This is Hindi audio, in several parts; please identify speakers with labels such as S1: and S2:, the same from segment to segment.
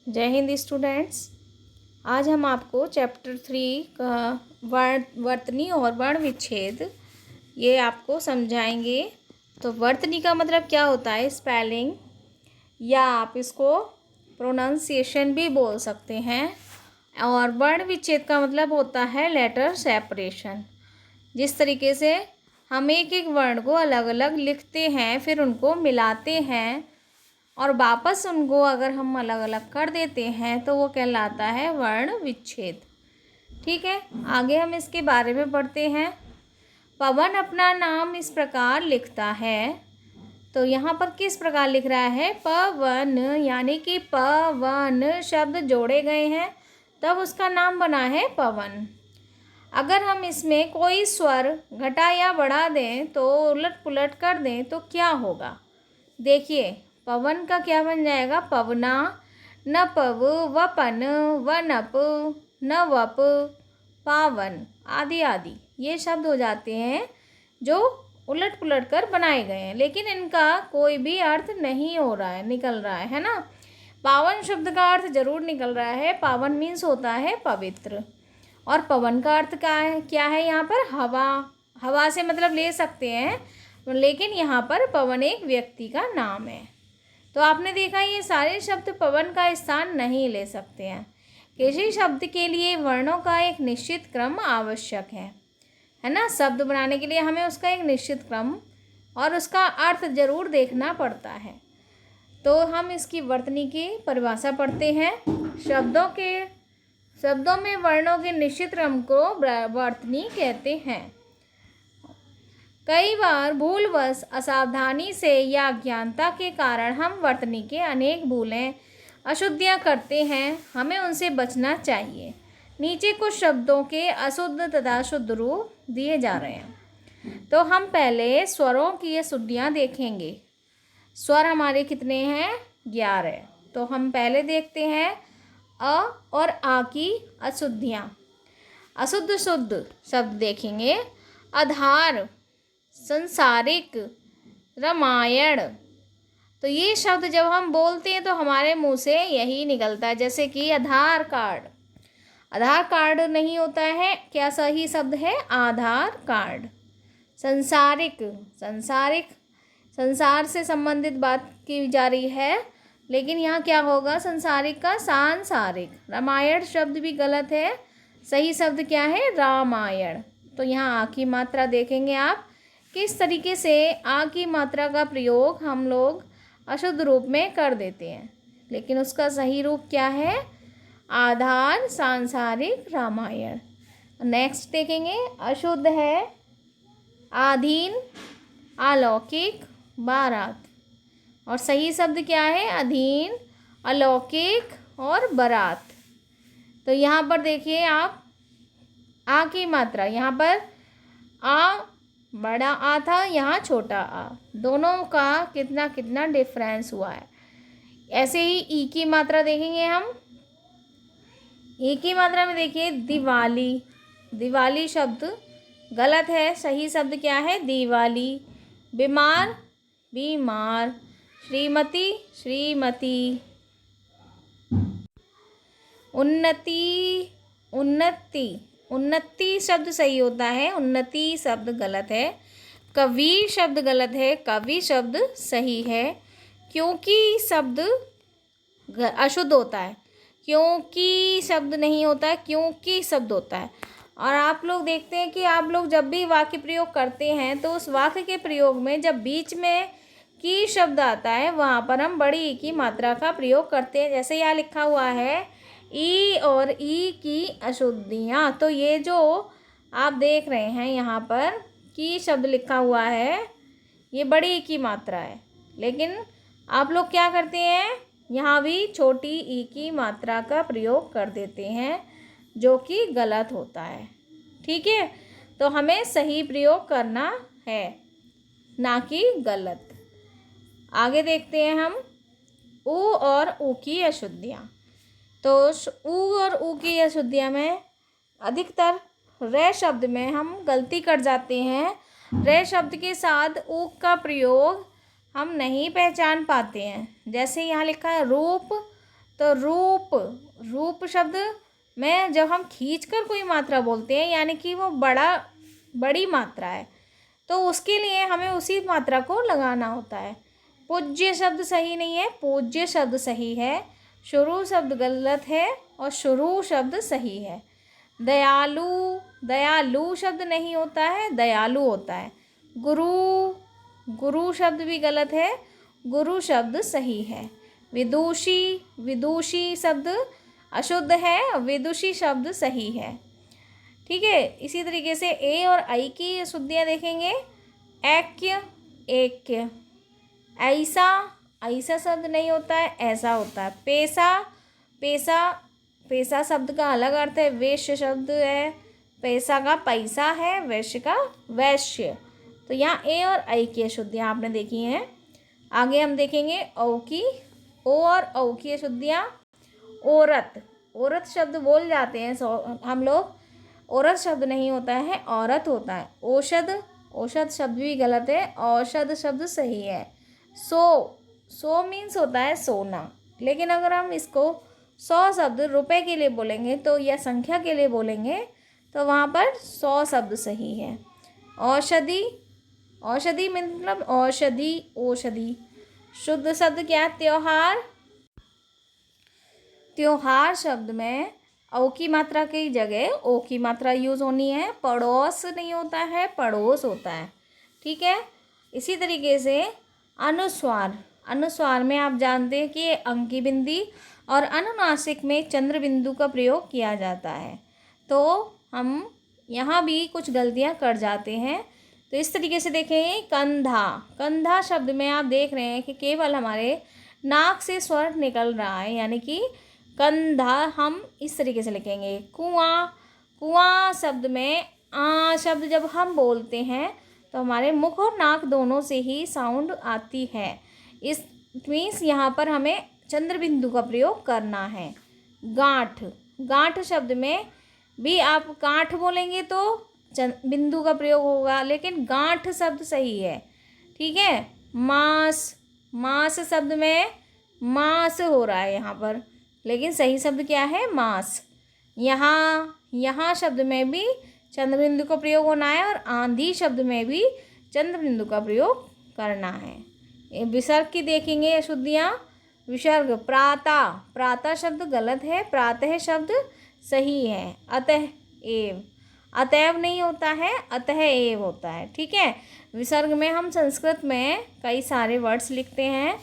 S1: जय हिंद स्टूडेंट्स। आज हम आपको चैप्टर 3 का वर्तनी और वर्ण विच्छेद ये आपको समझाएंगे। तो वर्तनी का मतलब क्या होता है, स्पेलिंग, या आप इसको प्रोनाउंसिएशन भी बोल सकते हैं। और वर्ण विच्छेद का मतलब होता है लेटर सेपरेशन। जिस तरीके से हम एक एक वर्ण को अलग अलग लिखते हैं, फिर उनको मिलाते हैं और वापस उनको अगर हम अलग अलग कर देते हैं तो वो कहलाता है वर्ण विच्छेद। ठीक है, आगे हम इसके बारे में पढ़ते हैं। पवन अपना नाम इस प्रकार लिखता है। तो यहाँ पर किस प्रकार लिख रहा है, पवन, यानी कि पवन शब्द जोड़े गए हैं तब उसका नाम बना है पवन। अगर हम इसमें कोई स्वर घटा या बढ़ा दें तो उलट पुलट कर दें तो क्या होगा, देखिए। पवन का क्या बन जाएगा, पवना, नपव, वपन, वनप, नवप, पावन आदि आदि। ये शब्द हो जाते हैं जो उलट पुलट कर बनाए गए हैं, लेकिन इनका कोई भी अर्थ नहीं हो रहा है, निकल रहा है ना। पावन शब्द का अर्थ जरूर निकल रहा है। पावन मीन्स होता है पवित्र। और पवन का अर्थ क्या है यहाँ पर, हवा। हवा से मतलब ले सकते हैं, लेकिन यहाँ पर पवन एक व्यक्ति का नाम है। तो आपने देखा ये सारे शब्द पवन का स्थान नहीं ले सकते हैं। किसी शब्द के लिए वर्णों का एक निश्चित क्रम आवश्यक है ना। शब्द बनाने के लिए हमें उसका एक निश्चित क्रम और उसका अर्थ जरूर देखना पड़ता है। तो हम इसकी वर्तनी की परिभाषा पढ़ते हैं। शब्दों में वर्णों के निश्चित क्रम को वर्तनी कहते हैं। कई बार भूलवश, असावधानी से या अज्ञानता के कारण हम वर्तनी के अनेक भूलें, अशुद्धियाँ करते हैं। हमें उनसे बचना चाहिए। नीचे कुछ शब्दों के अशुद्ध तथा शुद्ध रूप दिए जा रहे हैं। तो हम पहले स्वरों की अशुद्धियाँ देखेंगे। स्वर हमारे कितने हैं, 11। तो हम पहले देखते हैं अ और आ की अशुद्धियाँ। अशुद्ध शुद्ध शब्द देखेंगे। आधार, संसारिक, रामायण। तो ये शब्द जब हम बोलते हैं तो हमारे मुंह से यही निकलता है, जैसे कि आधार कार्ड। आधार कार्ड नहीं होता है, क्या सही शब्द है, आधार कार्ड। संसारिक, संसार से संबंधित बात की जा रही है, लेकिन यहाँ क्या होगा, संसारिक का सांसारिक। रामायण शब्द भी गलत है, सही शब्द क्या है, रामायण। तो यहाँ आ की मात्रा देखेंगे आप, किस तरीके से आ की मात्रा का प्रयोग हम लोग अशुद्ध रूप में कर देते हैं, लेकिन उसका सही रूप क्या है, आधार, सांसारिक, रामायण। नेक्स्ट देखेंगे, अशुद्ध है आधीन, अलौकिक, बारात। और सही शब्द क्या है, अधीन, अलौकिक और बारात। तो यहाँ पर देखिए आप, आ की मात्रा, यहाँ पर आ बड़ा आ था, यहाँ छोटा आ, दोनों का कितना कितना डिफरेंस हुआ है। ऐसे ही ई की मात्रा देखेंगे हम। ई की मात्रा में देखिए दिवाली, दिवाली शब्द गलत है, सही शब्द क्या है, दिवाली। बीमार, बीमार। श्रीमती, श्रीमती। उन्नति, उन्नति। उन्नति शब्द सही होता है, उन्नति शब्द गलत है। कवि शब्द गलत है, कवि शब्द सही है। क्योंकि शब्द अशुद्ध होता है, क्योंकि शब्द नहीं होता है, क्योंकि शब्द होता है। और आप लोग देखते हैं कि आप लोग जब भी वाक्य प्रयोग करते हैं तो उस वाक्य के प्रयोग में जब बीच में की शब्द आता है वहाँ पर हम बड़ी ई की मात्रा का प्रयोग करते हैं। जैसे यहाँ लिखा हुआ है ई और ई की अशुद्धियाँ। तो ये जो आप देख रहे हैं यहाँ पर की शब्द लिखा हुआ है, ये बड़ी ई की मात्रा है, लेकिन आप लोग क्या करते हैं, यहाँ भी छोटी ई की मात्रा का प्रयोग कर देते हैं, जो कि गलत होता है। ठीक है, तो हमें सही प्रयोग करना है, ना कि गलत। आगे देखते हैं हम ऊ और ऊ की अशुद्धियाँ। तो ऊ और ऊ की अशुद्धियाँ में अधिकतर रे शब्द में हम गलती कर जाते हैं। रे शब्द के साथ ऊ का प्रयोग हम नहीं पहचान पाते हैं। जैसे यहाँ लिखा है रूप, तो रूप, रूप शब्द में जब हम खींचकर कोई मात्रा बोलते हैं यानी कि वो बड़ी मात्रा है, तो उसके लिए हमें उसी मात्रा को लगाना होता है। पूज्य शब्द सही नहीं है, पूज्य शब्द सही है। शुरू शब्द गलत है और शुरू शब्द सही है। दयालु, दयालु शब्द नहीं होता है, दयालु होता है। गुरु, गुरु शब्द भी गलत है, गुरु शब्द सही है। विदुषी, विदुषी शब्द अशुद्ध है, विदुषी शब्द सही है। ठीक है, इसी तरीके से ए और आई की शुद्धियाँ देखेंगे। ऐक्य, ऐक्य। ऐसा, ऐसा शब्द नहीं होता है, ऐसा होता है। पैसा, पैसा, पैसा शब्द का अलग अर्थ है। वैश्य शब्द है, पैसा का पैसा है, वैश्य का वैश्य। तो यहाँ ए और आई की शुद्धियाँ आपने देखी हैं। आगे हम देखेंगे औ की, ओ और औ की शुद्धियाँ। औरत, औरत शब्द बोल जाते हैं हम लोग, औरत शब्द नहीं होता है, औरत होता है। औषध, औषध शब्द भी गलत है, औषध शब्द सही है। सौ, सौ मीन्स होता है सोना, लेकिन अगर हम इसको 100 शब्द रुपए के लिए बोलेंगे तो या संख्या के लिए बोलेंगे तो वहाँ पर 100 शब्द सही है। औषधि, औषधि मतलब औषधि, औषधि। शुद्ध शब्द क्या है? त्योहार, त्योहार शब्द में औ की मात्रा की जगह ओ की मात्रा यूज़ होनी है। पड़ोस नहीं होता है, पड़ोस होता है। ठीक है, इसी तरीके से अनुस्वार, अनुस्वार में आप जानते हैं कि अंकी बिंदी और अनुनासिक में चंद्र बिंदु का प्रयोग किया जाता है, तो हम यहाँ भी कुछ गलतियाँ कर जाते हैं। तो इस तरीके से देखें, कंधा, कंधा शब्द में आप देख रहे हैं कि केवल हमारे नाक से स्वर निकल रहा है, यानी कि कंधा हम इस तरीके से लिखेंगे। कुआं, कुआं शब्द में आ शब्द जब हम बोलते हैं तो हमारे मुख और नाक दोनों से ही साउंड आती है। इस मीन्स यहाँ पर हमें चंद्र बिंदु का प्रयोग करना है। गांठ, गांठ शब्द में भी आप गांठ बोलेंगे तो बिंदु का प्रयोग होगा, लेकिन गांठ शब्द सही है। ठीक है, मांस, मांस शब्द में मांस हो रहा है यहाँ पर, लेकिन सही शब्द क्या है? मांस। यहाँ, यहाँ शब्द में भी चंद्र बिंदु का प्रयोग होना है और आंधी शब्द में भी चंद्र बिंदु का प्रयोग करना है। विसर्ग की देखेंगे शुद्धियाँ। विसर्ग, प्रातः, प्रातः शब्द गलत है, प्रातः शब्द सही है। अतः एव, अतएव नहीं होता है, अतः एव होता है। ठीक है, विसर्ग में हम संस्कृत में कई सारे वर्ड्स लिखते हैं,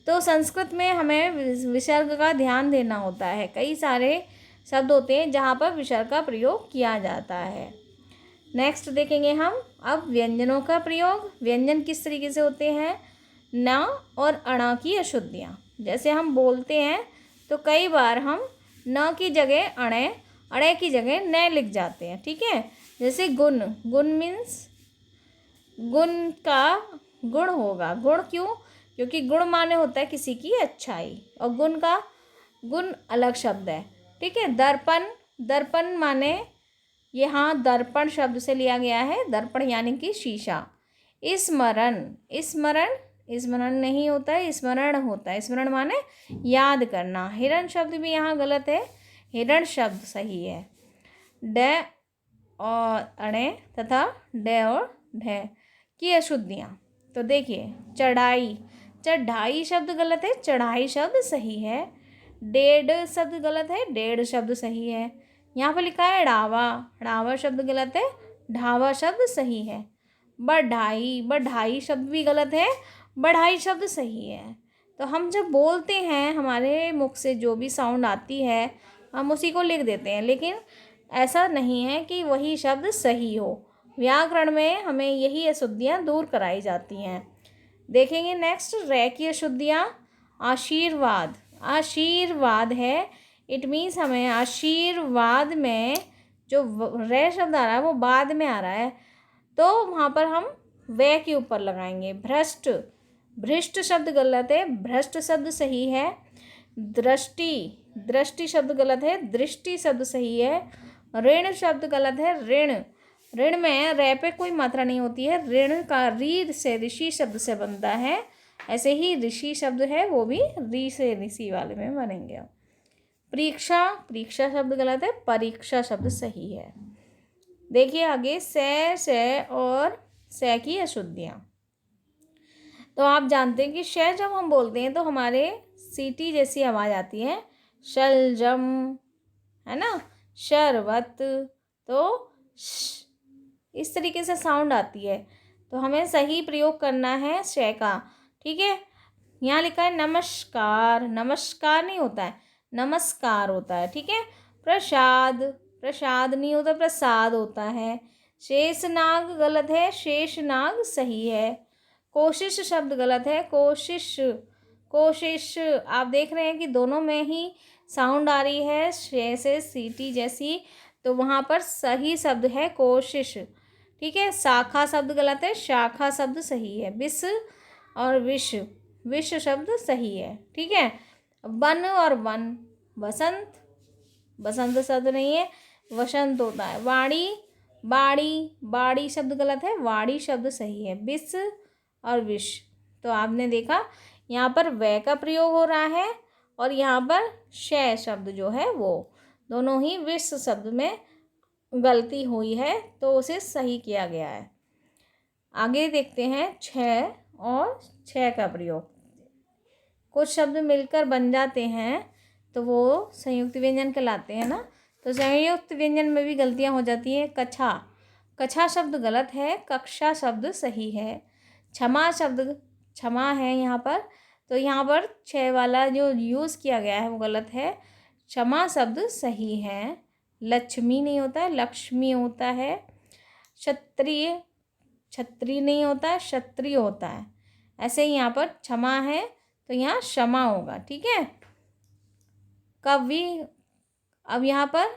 S1: तो संस्कृत में हमें विसर्ग का ध्यान देना होता है। कई सारे शब्द होते हैं जहाँ पर विसर्ग का प्रयोग किया जाता है। नेक्स्ट देखेंगे हम अब व्यंजनों का प्रयोग। व्यंजन किस तरीके से होते हैं? न और अण की अशुद्धियाँ। जैसे हम बोलते हैं तो कई बार हम न की जगह अणे, अणे की जगह न लिख जाते हैं। ठीक है, जैसे गुण, गुण मीन्स गुण का गुण होगा। गुण क्यों? क्योंकि गुण माने होता है किसी की अच्छाई, और गुण का गुण अलग शब्द है। ठीक है, दर्पण, दर्पण माने यहाँ दर्पण शब्द से लिया गया है, दर्पण यानी कि शीशा। स्मरण, स्मरण, स्मरण नहीं होता है, स्मरण होता है। स्मरण माने याद करना। हिरण शब्द भी यहाँ गलत है, हिरण शब्द सही है। ड और अणे तथा ड और ढ की अशुद्धियाँ। तो देखिए, चढ़ाई, चढ़ाई शब्द गलत है, चढ़ाई शब्द सही है। डेढ़ शब्द गलत है, डेढ़ शब्द सही है। यहाँ पर लिखा है ढावा, ढावा शब्द गलत है, ढावा शब्द सही है। बढ़ाई, बढ़ाई शब्द भी गलत है, बढ़ाई शब्द सही है। तो हम जब बोलते हैं हमारे मुख से जो भी साउंड आती है हम उसी को लिख देते हैं, लेकिन ऐसा नहीं है कि वही शब्द सही हो। व्याकरण में हमें यही अशुद्धियाँ दूर कराई जाती हैं। देखेंगे नेक्स्ट रे की अशुद्धियाँ। आशीर्वाद, आशीर्वाद है, इट मीन्स हमें आशीर्वाद में जो रे शब्द आ रहा है वो बाद में आ रहा है, तो वहाँ पर हम वे के ऊपर लगाएंगे। भ्रष्ट, भ्रष्ट शब्द गलत है, भ्रष्ट शब्द सही है। दृष्टि, दृष्टि शब्द गलत है, दृष्टि शब्द सही है। ऋण शब्द गलत है, ऋण, ऋण में रे पे कोई मात्रा नहीं होती है। ऋण का रीढ़ से ऋषि शब्द से बनता है, ऐसे ही ऋषि शब्द है वो भी री से ऋषि वाले में बनेंगे। परीक्षा, परीक्षा शब्द गलत है, परीक्षा शब्द सही है। देखिए आगे से और से की अशुद्धियाँ। तो आप जानते हैं कि श जब हम बोलते हैं तो हमारे सीटी जैसी आवाज़ आती है, शलजम, है ना, शरबत, तो इस तरीके से साउंड आती है। तो हमें सही प्रयोग करना है श का, ठीक है। यहाँ लिखा है नमस्कार, नमस्कार नहीं होता है, नमस्कार होता है, ठीक है। प्रसाद, प्रसाद नहीं होता, प्रसाद होता है। शेषनाग गलत है, शेषनाग सही है। कोशिश शब्द गलत है, कोशिश, कोशिश। आप देख रहे हैं कि दोनों में ही साउंड आ रही है शे से सीटी जैसी, तो वहाँ पर सही शब्द है कोशिश, ठीक है। शाखा शब्द गलत है, शाखा शब्द सही है। विष और विष, विष शब्द सही है, ठीक है। वन और वन, बसंत, बसंत शब्द नहीं है, वसंत होता है। वाणी, बाड़ी, बाड़ी शब्द गलत है, वाड़ी शब्द सही है। विष और विष, तो आपने देखा यहाँ पर वै का प्रयोग हो रहा है और यहाँ पर शय शब्द जो है वो दोनों ही विष शब्द में गलती हुई है, तो उसे सही किया गया है। आगे देखते हैं छ और छ का प्रयोग। कुछ शब्द मिलकर बन जाते हैं तो वो संयुक्त व्यंजन कहलाते हैं ना, तो संयुक्त व्यंजन में भी गलतियां हो जाती हैं। कछा, कछा शब्द गलत है, कक्षा शब्द सही है। क्षमा शब्द, क्षमा है यहाँ पर, तो यहाँ पर छ वाला जो यूज़ किया गया है वो गलत है। क्षमा शब्द सही है। लक्ष्मी नहीं होता है, लक्ष्मी होता है। क्षत्रिय, क्षत्रिय नहीं होता है, क्षत्रिय होता है। ऐसे ही यहाँ पर क्षमा है तो यहाँ क्षमा होगा, ठीक है। कवि, अब यहाँ पर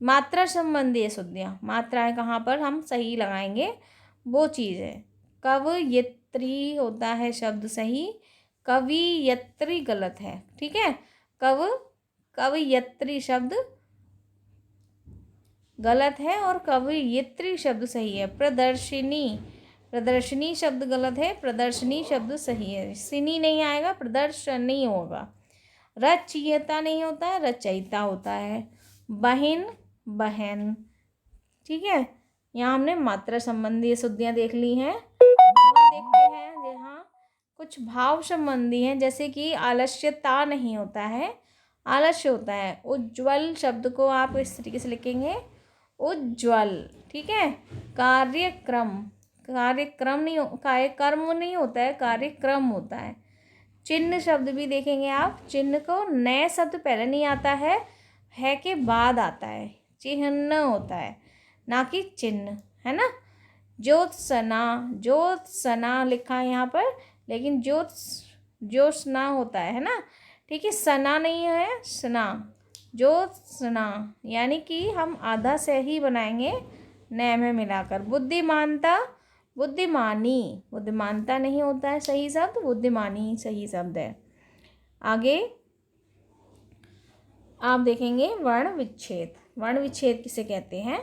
S1: मात्रा संबंधी अशुद्धियाँ, मात्राएं कहाँ पर हम सही लगाएंगे वो चीज़ है। कवयित्री होता है शब्द सही, कवियत्री गलत है, ठीक है। कवयित्री शब्द गलत है और कवयित्री शब्द सही है। प्रदर्शिनी, प्रदर्शनी शब्द गलत है, प्रदर्शनी शब्द सही है। सिनी नहीं आएगा, प्रदर्शनी होगा। रचयिता नहीं होता है, रचयिता होता है। बहन, बहन, ठीक है। यहाँ हमने मात्रा संबंधी अशुद्धियाँ देख ली हैं। हम देखते हैं यहाँ कुछ भाव संबंधी हैं, जैसे कि आलस्यता नहीं होता है, आलस्य होता है। उज्ज्वल शब्द को आप इस तरीके से लिखेंगे, उज्ज्वल, ठीक है। कार्यक्रम, कार्यक्रम नहीं, कार्यक्रम नहीं होता है, कार्यक्रम होता है। चिन्ह शब्द भी देखेंगे आप, चिन्ह को नए शब्द पहले नहीं आता है के बाद आता है, चिन्ह होता है ना कि चिन्ह, है ना। ज्योत्सना, ज्योत्सना लिखा है यहाँ पर, लेकिन ज्योत्सना होता है ना, ठीक है। सना नहीं है, सना, ज्योत्सना, यानी कि हम आधा से ही बनाएंगे नए में मिलाकर। बुद्धिमानता, बुद्धिमानी, बुद्धिमानता नहीं होता है सही शब्द, बुद्धिमानी सही शब्द है। आगे आप देखेंगे वर्ण विच्छेद। वर्ण विच्छेद किसे कहते हैं?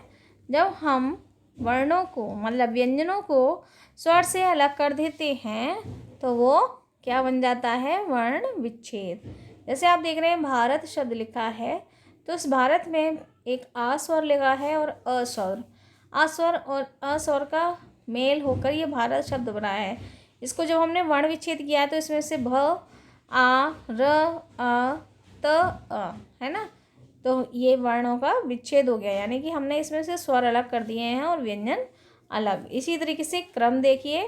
S1: जब हम वर्णों को मतलब व्यंजनों को स्वर से अलग कर देते हैं तो वो क्या बन जाता है? वर्ण विच्छेद। जैसे आप देख रहे हैं भारत शब्द लिखा है, तो उस भारत में एक आ स्वर लगा है और अ स्वर, आ स्वर और अ स्वर का मेल होकर ये भारत शब्द बना है। इसको जब हमने वर्ण विच्छेद किया है तो इसमें से भ, आ, र, अ, त, अ, है ना, तो ये वर्णों का विच्छेद हो गया, यानी कि हमने इसमें से स्वर अलग कर दिए हैं और व्यंजन अलग। इसी तरीके से क्रम देखिए,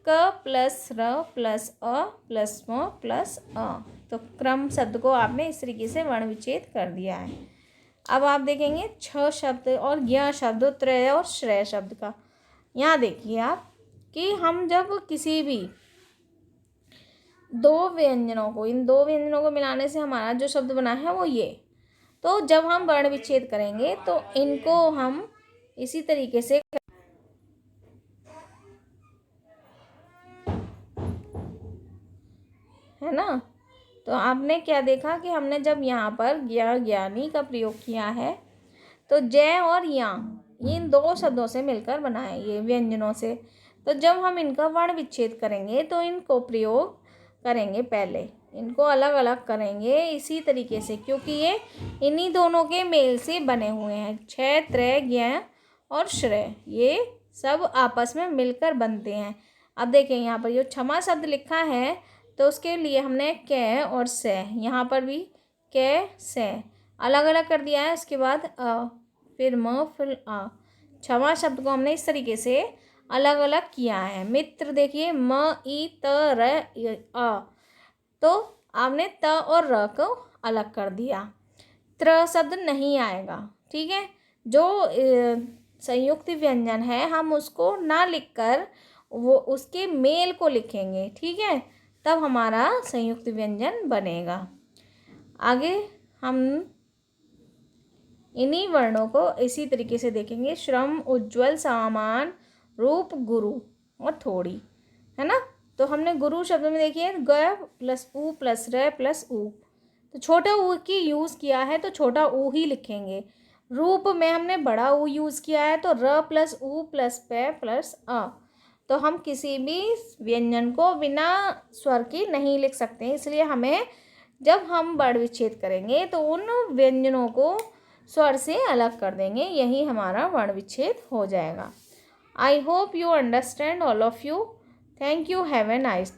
S1: क प्लस र प्लस अ प्लस म प्लस अ, तो क्रम शब्द को आपने इस तरीके से वर्ण विच्छेद कर दिया है। अब आप देखेंगे छ शब्द और य शब्द, त्रय और श्रेय शब्द का। यहाँ देखिए आप कि हम जब किसी भी दो व्यंजनों को, इन दो व्यंजनों को मिलाने से हमारा जो शब्द बना है वो ये, तो जब हम वर्ण विच्छेद करेंगे तो इनको हम इसी तरीके से, है ना। तो आपने क्या देखा कि हमने जब यहाँ पर ज्ञा ज्ञानी का प्रयोग किया है तो जय और या इन दो शब्दों से मिलकर बना है ये व्यंजनों से, तो जब हम इनका वर्ण विच्छेद करेंगे तो इनको प्रयोग करेंगे, पहले इनको अलग अलग करेंगे इसी तरीके से, क्योंकि ये इन्हीं दोनों के मेल से बने हुए हैं। क्षय, त्रय, ज्ञ और श्रेय, ये सब आपस में मिलकर बनते हैं। अब देखें यहाँ पर जो क्षमा शब्द लिखा है तो उसके लिए हमने कै और से, यहाँ पर भी कै से अलग अलग कर दिया है। उसके बाद अ, फिर म, फिर आ। क्षमा शब्द को हमने इस तरीके से अलग अलग किया है। मित्र देखिए म, ई, त, र, अ, तो आपने त और र को अलग कर दिया। त्र शब्द नहीं आएगा, ठीक है। जो संयुक्त व्यंजन है हम उसको ना लिखकर वो उसके मेल को लिखेंगे, ठीक है, तब हमारा संयुक्त व्यंजन बनेगा। आगे हम इन्हीं वर्णों को इसी तरीके से देखेंगे। श्रम, उज्ज्वल, सामान, रूप, गुरु और थोड़ी, है ना। तो हमने गुरु शब्द में देखिए ग प्लस उ प्लस र प्लस उ, तो छोटा ऊ की यूज़ किया है तो छोटा ऊ ही लिखेंगे। रूप में हमने बड़ा ऊ यूज़ किया है तो र प्लस उ प्लस प प्लस अ। तो हम किसी भी व्यंजन को बिना स्वर की नहीं लिख सकते, इसलिए हमें जब हम वर्ण विच्छेद करेंगे तो उन व्यंजनों को स्वर से अलग कर देंगे, यही हमारा वर्ण विच्छेद हो जाएगा। I hope you understand all of you. Thank you. Have a nice day.